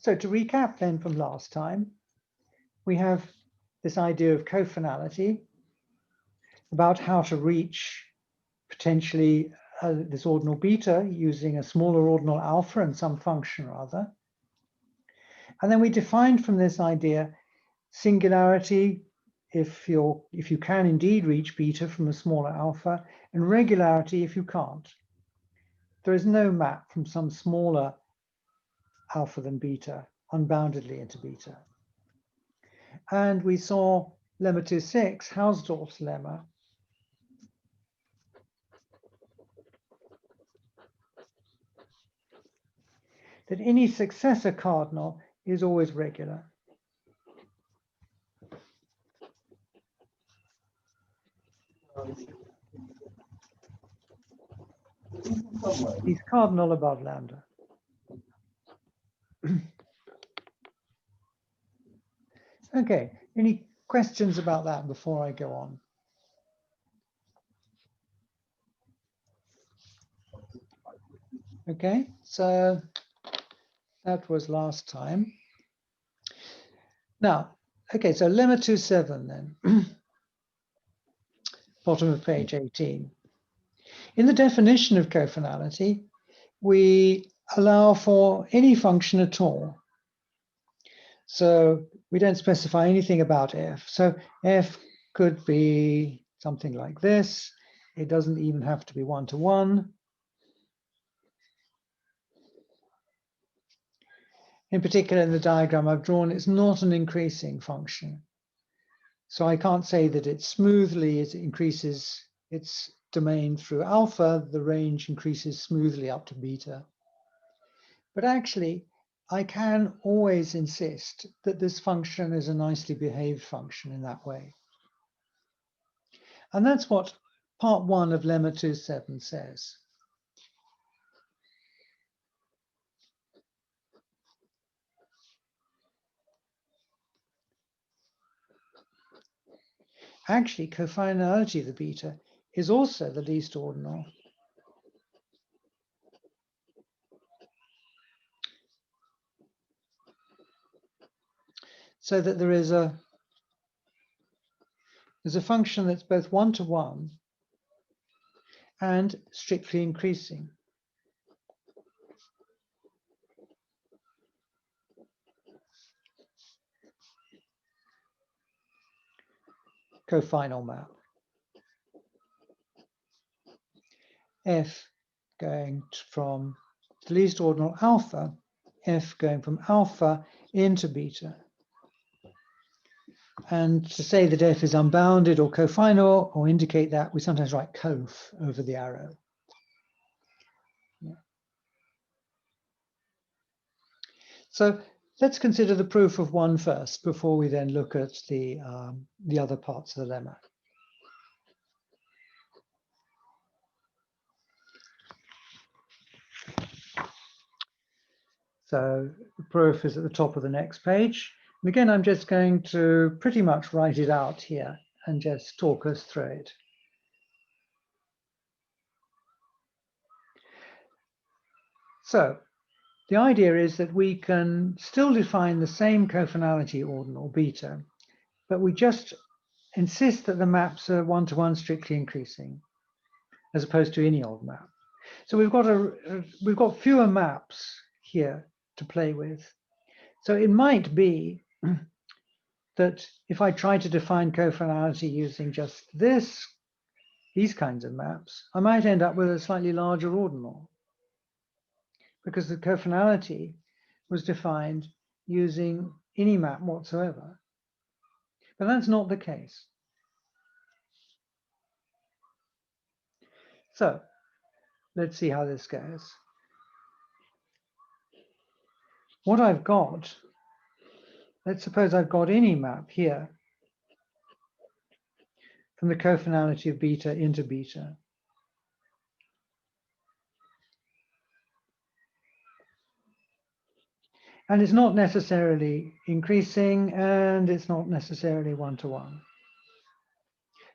So to recap then from last time, we have this idea of cofinality, about how to reach potentially this ordinal beta using a smaller ordinal alpha and some function or other. And then we defined from this idea singularity if you can indeed reach beta from a smaller alpha, and regularity if you can't. There is no map from some smaller alpha than beta unboundedly into beta. And we saw lemma 2.6, Hausdorff's lemma, that any successor cardinal is always regular. He's cardinal above lambda. Okay, any questions about that before I go on? Okay, so that was last time. Now, okay, so lemma 2.7 then, bottom of page 18. In the definition of cofinality, we allow for any function at all. So we don't specify anything about f. So f could be something like this. It doesn't even have to be one-to-one. In particular, in the diagram I've drawn, it's not an increasing function. So I can't say that it smoothly increases its domain through alpha, the range increases smoothly up to beta. But actually, I can always insist that this function is a nicely behaved function in that way. And that's what part 1 of lemma 2.7 says. Actually, cofinality of the beta is also the least ordinal. So that there's a function that's both one-to-one and strictly increasing. Cofinal map. F going from the least ordinal alpha, F going from alpha into beta. And to say that F is unbounded or cofinal, or indicate that, we sometimes write cof over the arrow. Yeah. So let's consider the proof of 1 first, before we then look at the other parts of the lemma. So the proof is at the top of the next page. And again, I'm just going to pretty much write it out here and just talk us through it. So the idea is that we can still define the same cofinality ordinal beta, but we just insist that the maps are one-to-one strictly increasing, as opposed to any old map. So we've got fewer maps here to play with. So it might be that if I try to define cofinality using just these kinds of maps, I might end up with a slightly larger ordinal, because the cofinality was defined using any map whatsoever. But that's not the case. So let's see how this goes. What I've got, let's suppose I've got any map here from the cofinality of beta into beta. And it's not necessarily increasing, and it's not necessarily one-to-one.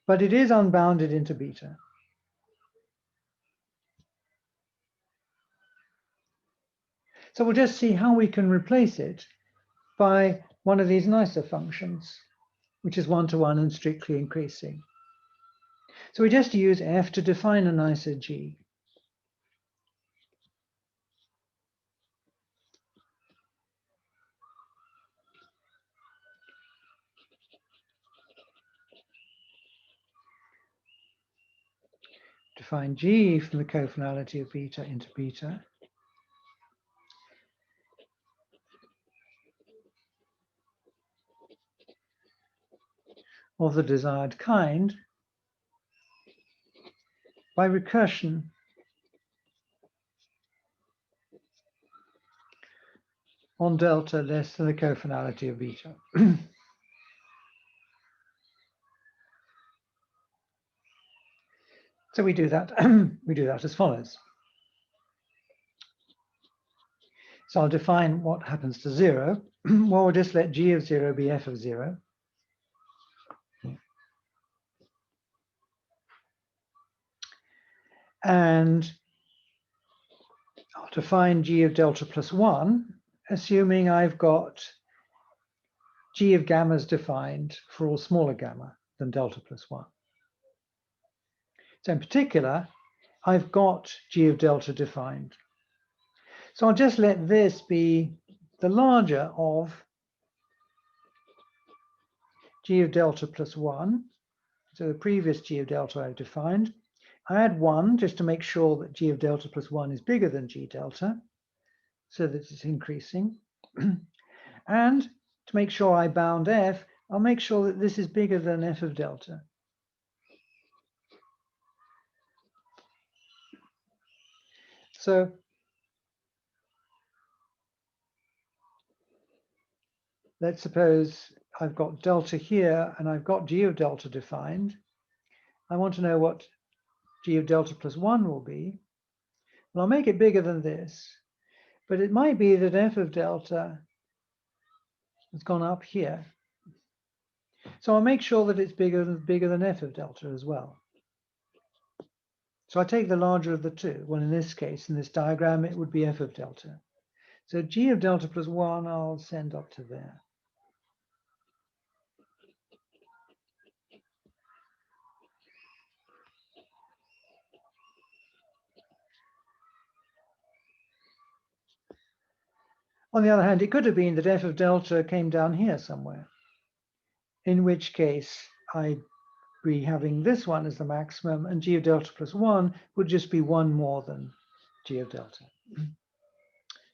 But it is unbounded into beta. So we'll just see how we can replace it by one of these nicer functions, which is one-to-one and strictly increasing. So we just use f to define a nicer g. Define g from the cofinality of beta into beta. Of the desired kind by recursion on delta less than the cofinality of beta. So we do that. We do that as follows. So I'll define what happens to 0. Well, we'll just let g of 0 be f of 0. And I'll define g of delta plus 1, assuming I've got g of gammas defined for all smaller gamma than delta plus 1. So in particular, I've got g of delta defined. So I'll just let this be the larger of g of delta plus 1. So the previous g of delta I've defined. I add 1 just to make sure that g of delta plus 1 is bigger than g delta, so that it's increasing. And to make sure I bound f, I'll make sure that this is bigger than f of delta. So let's suppose I've got delta here and I've got g of delta defined. I want to know what g of delta plus 1 will be. Well, I'll make it bigger than this, but it might be that f of delta has gone up here. So I'll make sure that it's bigger than f of delta as well. So I take the larger of the two. Well, in this case, in this diagram, it would be f of delta. So g of delta plus 1, I'll send up to there. On the other hand, it could have been that f of delta came down here somewhere, in which case I'd be having this one as the maximum, and g of delta plus 1 would just be 1 more than g of delta.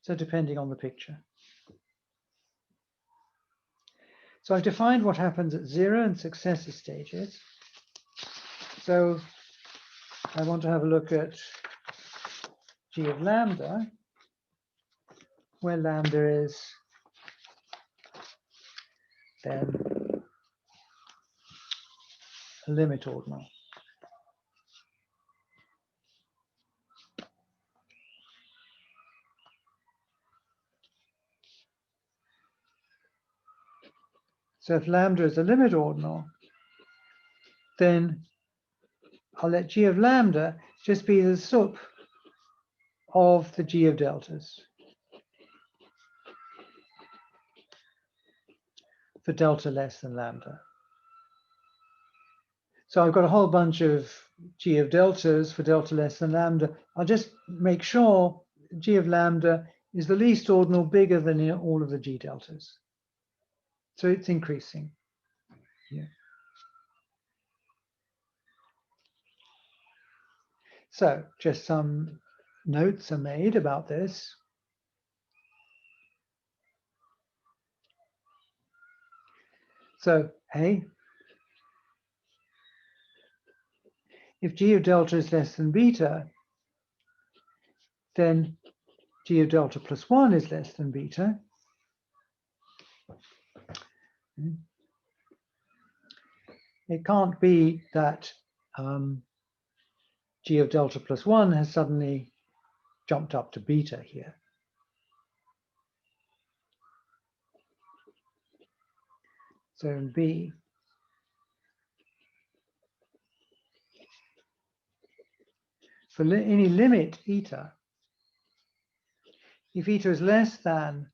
So depending on the picture. So I've defined what happens at 0 and successive stages. So I want to have a look at g of lambda, where lambda is then a limit ordinal. So if lambda is a limit ordinal, then I'll let g of lambda just be the sup of the g of deltas for delta less than lambda. So I've got a whole bunch of g of deltas for delta less than lambda. I'll just make sure g of lambda is the least ordinal bigger than all of the g deltas. So it's increasing here. So just some notes are made about this. So A, if g of delta is less than beta, then g of delta plus 1 is less than beta. It can't be that g of delta plus 1 has suddenly jumped up to beta here. So in B, for any limit eta, if eta is less than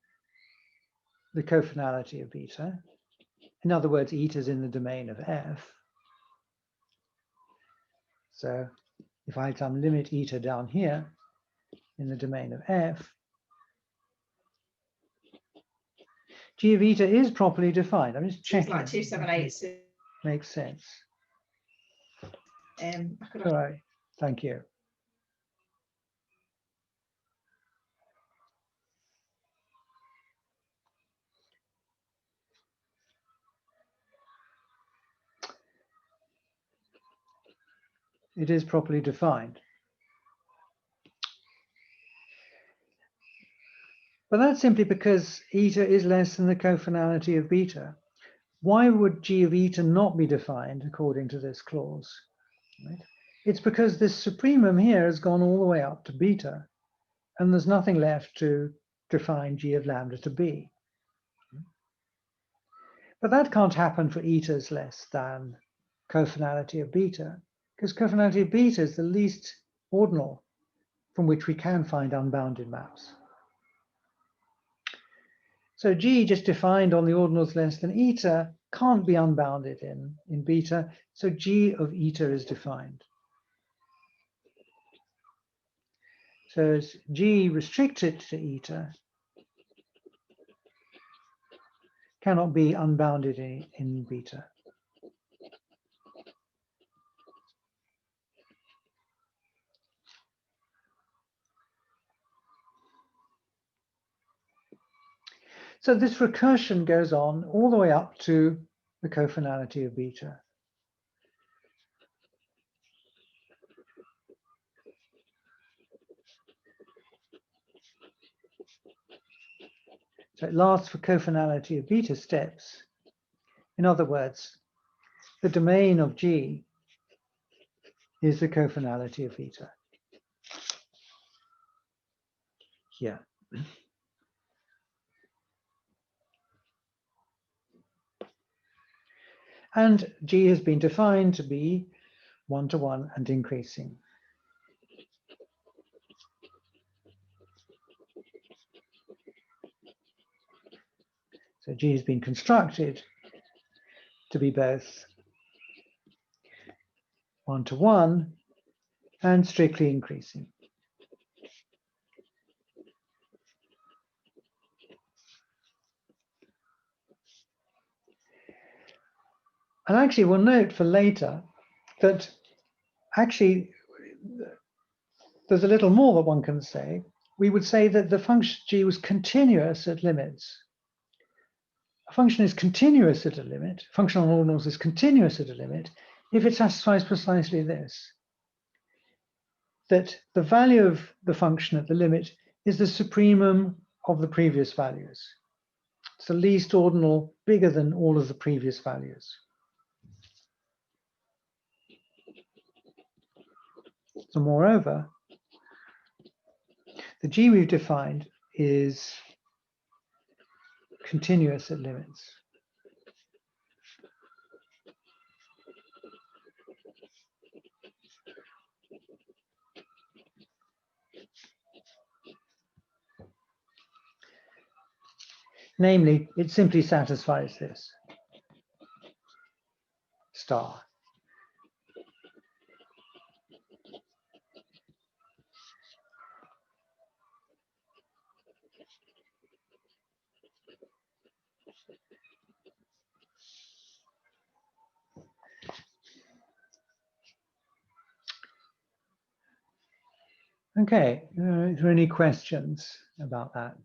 the cofinality of beta, in other words, eta is in the domain of F. So if I had some limit eta down here in the domain of F, G of eta is properly defined. I'm just checking. It's like 278. Makes sense. All right, thank you. It is properly defined. But that's simply because eta is less than the cofinality of beta. Why would G of eta not be defined according to this clause? Right? It's because this supremum here has gone all the way up to beta, and there's nothing left to define G of lambda to be. But that can't happen for etas less than cofinality of beta, because cofinality of beta is the least ordinal from which we can find unbounded maps. So G just defined on the ordinals less than eta can't be unbounded in beta, so G of eta is defined. So as G restricted to eta cannot be unbounded in beta. So this recursion goes on all the way up to the cofinality of beta. So it lasts for cofinality of beta steps. In other words, the domain of G is the cofinality of beta. Here. And G has been defined to be one-to-one and increasing. So G has been constructed to be both one-to-one and strictly increasing. And actually, we'll note for later that actually there's a little more that one can say. We would say that the function G was continuous at limits. A function is continuous at a limit, function on ordinals is continuous at a limit, if it satisfies precisely this, that the value of the function at the limit is the supremum of the previous values. It's the least ordinal bigger than all of the previous values. So moreover, the G we've defined is continuous at limits. Namely, it simply satisfies this star. Okay, are there any questions about that?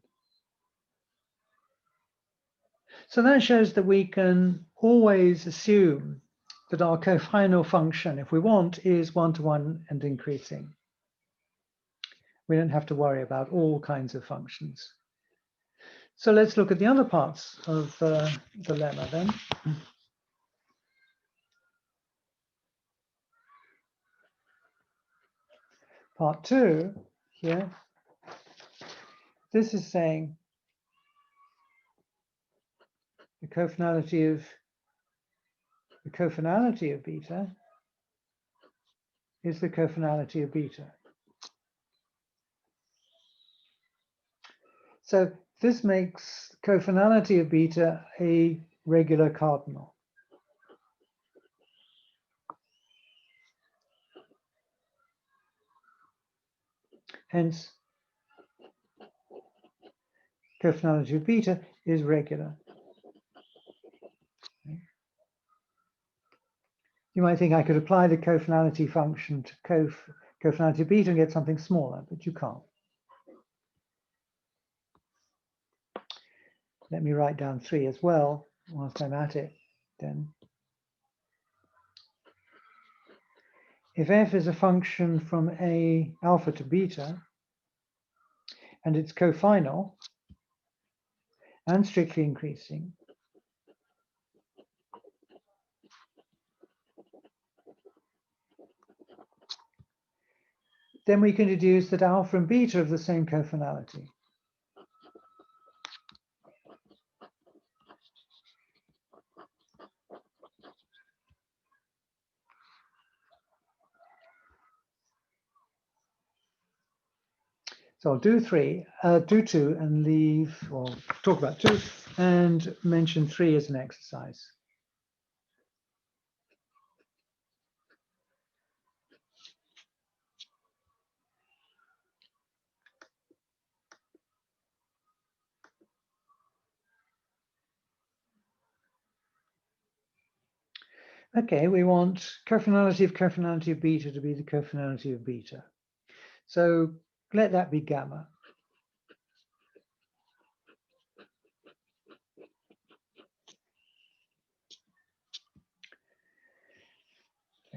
So that shows that we can always assume that our cofinal function, if we want, is one-to-one and increasing. We don't have to worry about all kinds of functions. So let's look at the other parts of the lemma then. Part 2 here. This is saying the cofinality of beta is the cofinality of beta. So this makes cofinality of beta a regular cardinal. Hence, cofinality of beta is regular. You might think I could apply the cofinality function to cofinality of beta and get something smaller, but you can't. Let me write down 3 as well whilst I'm at it then. If f is a function from alpha to beta, and it's cofinal and strictly increasing, then we can deduce that alpha and beta have the same cofinality. So I'll do 2 and leave, or talk about 2 and mention 3 as an exercise. Okay, we want cofinality of beta to be the cofinality of beta. So let that be gamma.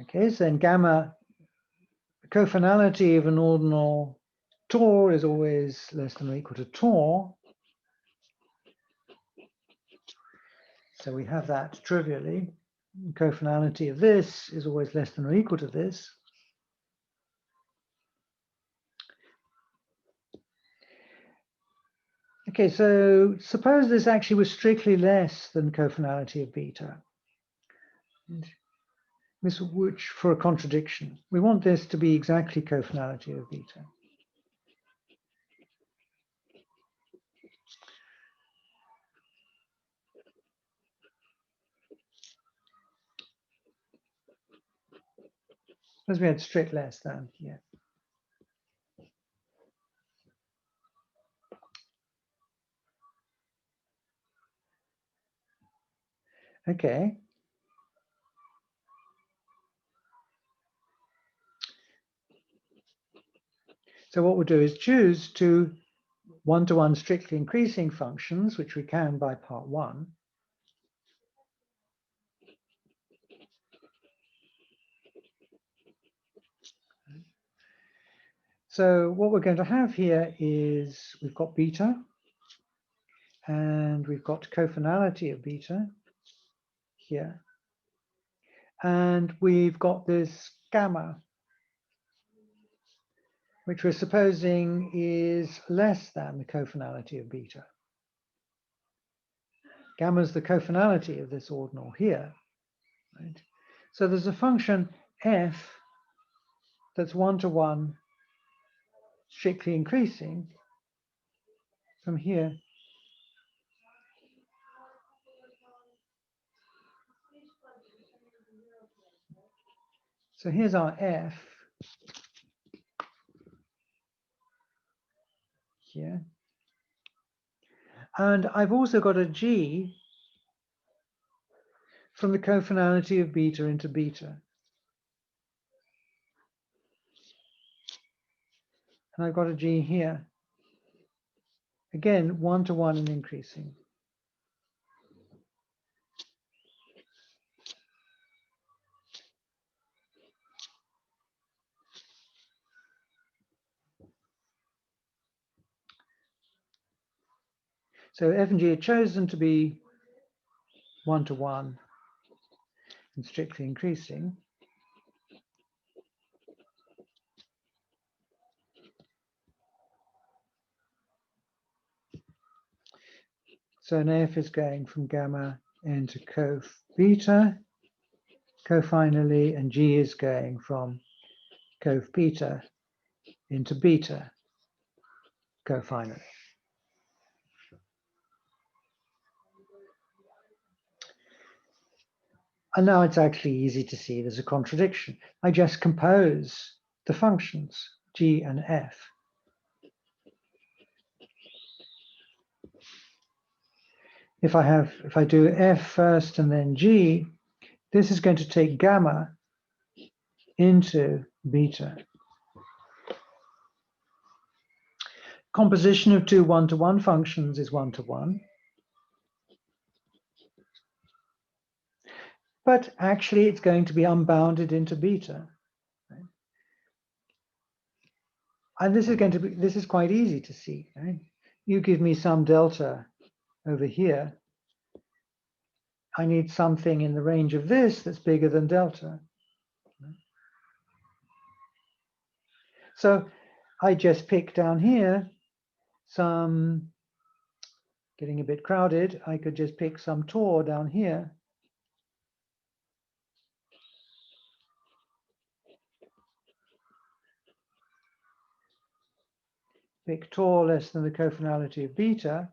Okay, so then gamma, cofinality of an ordinal tor is always less than or equal to tor. So we have that trivially. Cofinality of this is always less than or equal to this. Okay, so suppose this actually was strictly less than cofinality of beta. Which for a contradiction. We want this to be exactly cofinality of beta. Suppose we had strict less than here. Okay. So what we'll do is choose two one-to-one strictly increasing functions, which we can by part 1. So what we're going to have here is we've got beta, and we've got cofinality of beta here. And we've got this gamma, which we're supposing is less than the cofinality of beta. Gamma is the cofinality of this ordinal here. Right? So there's a function f that's one-to-one strictly increasing from here. So here's our f here. And I've also got a g from the cofinality of beta into beta. And I've got a g here. Again, one-to-one and increasing. So f and g are chosen to be one-to-one and strictly increasing. So an f is going from gamma into cof beta, cofinally, and g is going from cof beta into beta, cofinally. And now it's actually easy to see there's a contradiction. I just compose the functions g and f. If I do f first and then g, this is going to take gamma into beta. Composition of two one-to-one functions is one-to-one. But actually, it's going to be unbounded into beta. Right? And this is quite easy to see. Right? You give me some delta over here. I need something in the range of this that's bigger than delta. So I just pick down here some, getting a bit crowded, I could just pick some tau down here. Pick tau less than the cofinality of beta.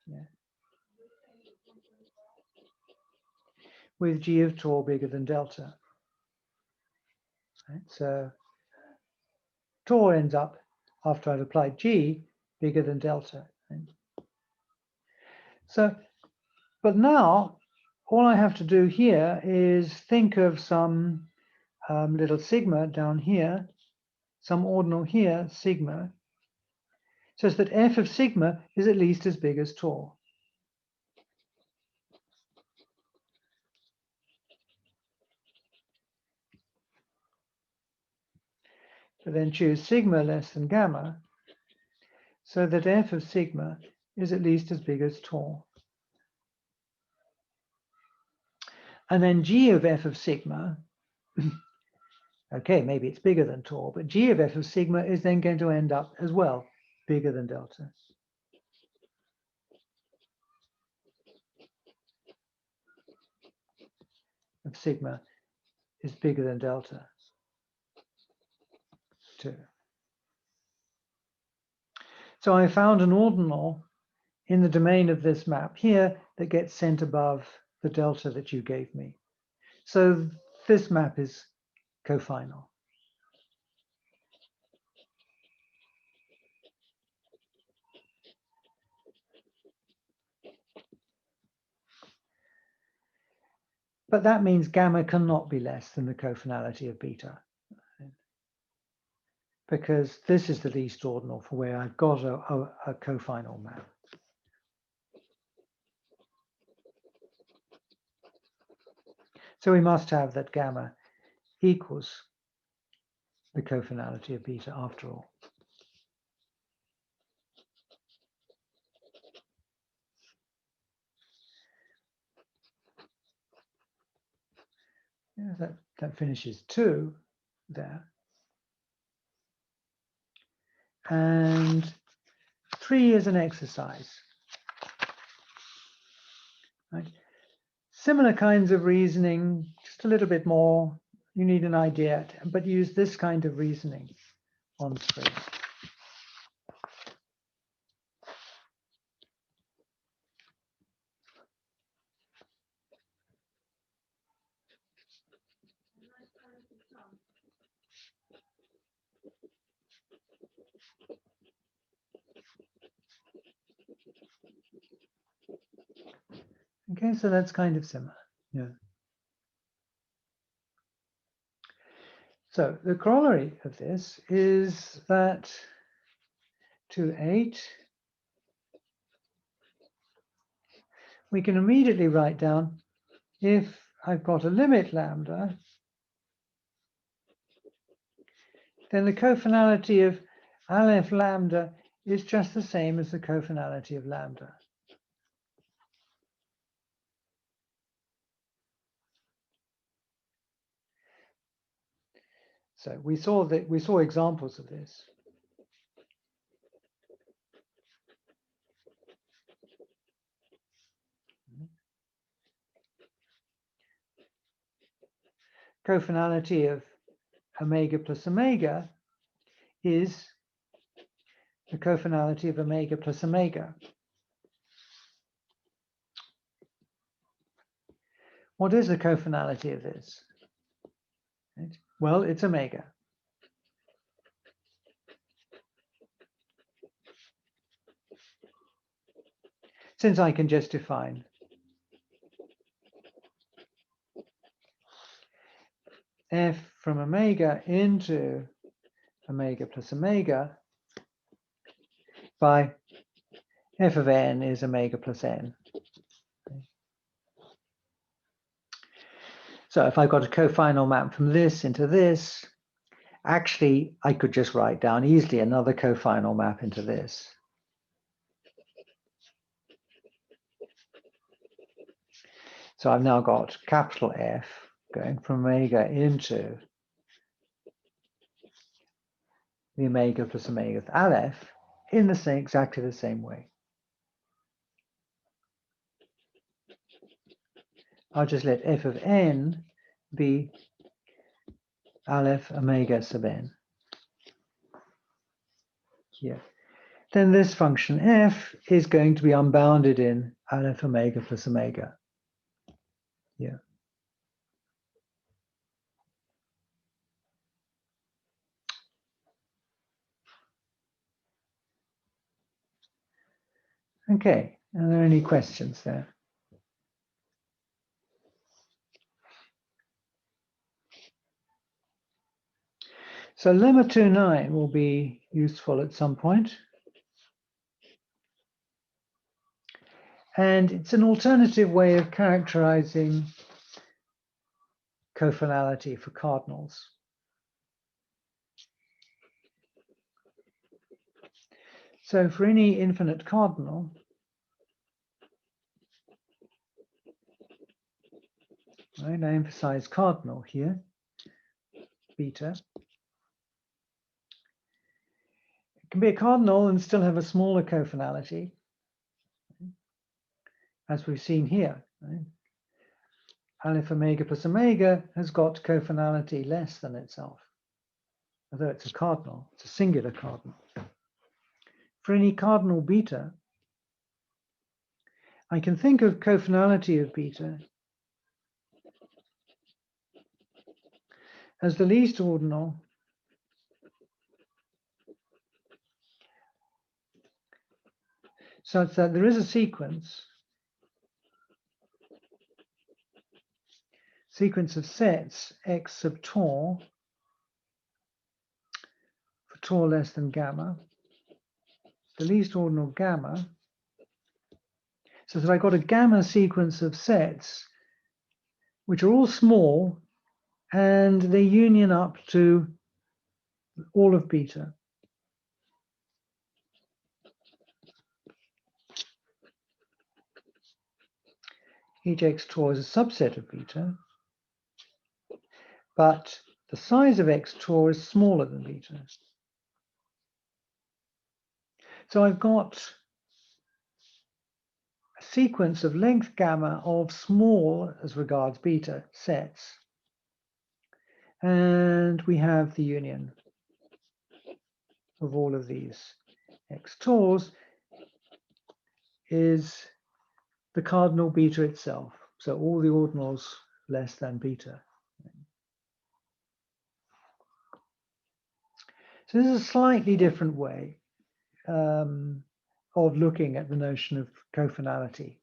Yeah. With g of tau bigger than delta. Right? So tau ends up, after I've applied g, bigger than delta. Right? So, but now, all I have to do here is think of some little sigma down here, some ordinal here, sigma, such that f of sigma is at least as big as tau. So then choose sigma less than gamma, so that f of sigma is at least as big as tau. And then g of f of sigma, okay, maybe it's bigger than tau, but g of f of sigma is then going to end up as well bigger than delta. Of sigma is bigger than delta too. So I found an ordinal in the domain of this map here that gets sent above the delta that you gave me. So this map is cofinal. But that means gamma cannot be less than the cofinality of beta, because this is the least ordinal for where I've got a cofinal map. So we must have that gamma equals the cofinality of beta after all. Yeah, that finishes 2 there. And 3 is an exercise. Right? Similar kinds of reasoning, just a little bit more. You need an idea, but use this kind of reasoning on 3. Okay, so that's kind of similar. Yeah. So the corollary of this is that to 8, we can immediately write down, if I've got a limit lambda, then the cofinality of Aleph lambda is just the same as the cofinality of lambda. So we saw examples of this. Cofinality of omega plus omega is the cofinality of omega plus omega. What is the cofinality of this? Right? Well, it's omega. Since I can just define f from omega into omega plus omega by f of n is omega plus n. So if I've got a cofinal map from this into this, actually I could just write down easily another cofinal map into this. So I've now got capital F going from omega into the omega plus omega aleph in the same, exactly the same way. I'll just let f of n be aleph omega sub n here. Then this function f is going to be unbounded in aleph omega plus omega here. Okay, are there any questions there? So lemma 2.9 will be useful at some point. And it's an alternative way of characterizing cofinality for cardinals. So for any infinite cardinal, right, I emphasize cardinal here, beta. It can be a cardinal and still have a smaller cofinality, as we've seen here. Right? Aleph omega plus omega has got cofinality less than itself, although it's a cardinal, it's a singular cardinal. For any cardinal beta, I can think of cofinality of beta as the least ordinal such that there is a sequence of sets x sub tor for tor less than gamma, the least ordinal gamma, so that I got a gamma sequence of sets which are all small and they union up to all of beta. Each x tor is a subset of beta, but the size of x tor is smaller than beta. So I've got a sequence of length gamma of small, as regards beta, sets. And we have the union of all of these x tors is the cardinal beta itself. So all the ordinals less than beta. So this is a slightly different way of looking at the notion of cofinality.